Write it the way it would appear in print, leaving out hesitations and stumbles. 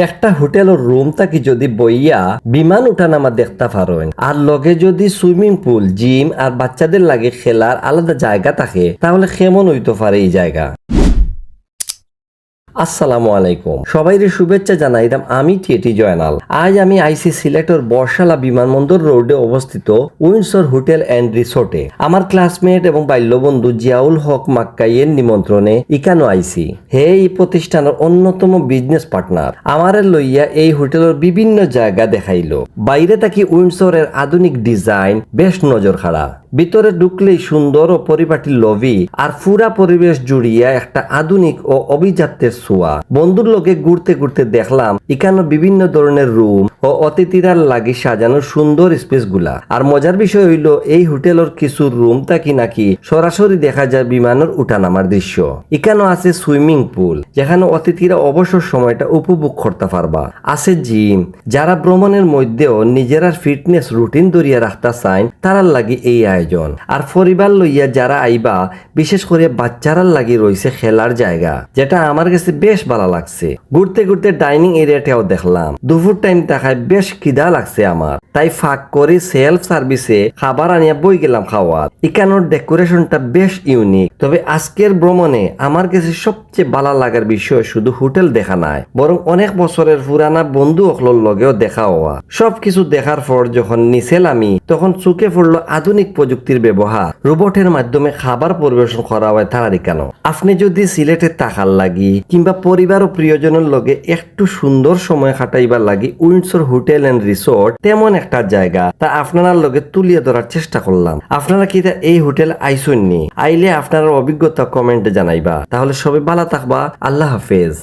একটা হোটেলের রুম থাকি যদি বইয়া বিমান উঠানামা দেখতে পারেন আর লগে যদি সুইমিং পুল জিম আর বাচ্চাদের লাগে খেলার আলাদা জায়গা থাকে তাহলে কেমন হইতে পারে এই জায়গা। আসসালামু আলাইকুম, সবাইরে শুভেচ্ছা জানাইলাম। আমি টিএটি জয়নাল। আজ আমি আইসি সিলেটের বর্ষালা বিমানবন্দর রোডে অবস্থিত উইন্ডসর হোটেল এন্ড রিসোর্টে আমার ক্লাসমেট এবং বাল্যবন্ধু জিয়াউল হক মাক্কাইয়ের নিমন্ত্রণে ইকানো আইসি। হে এই প্রতিষ্ঠানের অন্যতম বিজনেস পার্টনার আমারে লইয়া এই হোটেলের বিভিন্ন জায়গা দেখাইলো। বাইরে থাকি উইন্ডসরের আধুনিক ডিজাইন বেশ নজর খাড়া। ভিতরে ঢুকলেই সুন্দর ও পরিপাটি লবি আর পুরা পরিবেশ জুড়িয়া একটা আধুনিক ও অভিজাত্যের ছোঁয়া। বন্ধুর লোকে ঘুরতে ঘুরতে দেখলাম এখানে বিভিন্ন ধরনের রুম ও অতিথিরার লাগি সাজানো সুন্দর স্পেস গুলা। আর মজার বিষয় হইল এই হোটেলের কিছু রুম থাকি নাকি সরাসরি দেখা যায় বিমানের উঠানামার দৃশ্য। এখানে আছে সুইমিং পুল যেখানে অতিথিরা অবসর সময়টা উপভোগ করতে পারবা। আছে জিম, যারা ভ্রমণের মধ্যেও নিজেরা ফিটনেস রুটিন ধরিয়া রাখতে চান তারার লাগি এই আয়োজন। আর পরিবার লইয়া যারা আইবা বিশেষ করে বাচ্চারার লাগি রয়েছে খেলার জায়গা, যেটা আমার কাছে বেশ ভালো লাগছে। ঘুরতে ঘুরতে ডাইনিং এরিয়াটাও দেখলাম। দুপুর টাইম দেখায় বেশ খিদা লাগছে আমার, তাই ফাঁক করে সেলফ সার্ভিসে খাবার আনিয়া বই গেলাম খাওয়া। এখানোর ডেকোরেশনটা বেশ ইউনিক। তবে আজকের ভ্রমণে আমার কাছে সবচেয়ে ভালো লাগার বিষয় শুধু হোটেল দেখা নাই, বরং অনেক বছরের পুরানা বন্ধু অকলোর লগেও দেখা হওয়া। সবকিছু দেখার পর যখন নিছেল আমি তখন চোখে পড়লো আধুনিক প্রযুক্তির ব্যবহার। রোবটের মাধ্যমে খাবার পরিবেশন করা হয় তাড়াতাড়ি কেন। আপনি যদি সিলেটে থাকার লাগি কিংবা পরিবার ও প্রিয়জনের লগে একটু সুন্দর সময় কাটাইবার লাগি উইন্ডসর হোটেল এন্ড রিসোর্ট তেমন একটা জায়গা তা আপনার লগে তুলিয়ে ধরার চেষ্টা করলাম। আপনারা কি এই হোটেল আইসুননি? আইলে আপনার অভিজ্ঞতা কমেন্টে জানাইবা। তাহলে সবাই ভালো থাকবা। আল্লাহ হাফেজ।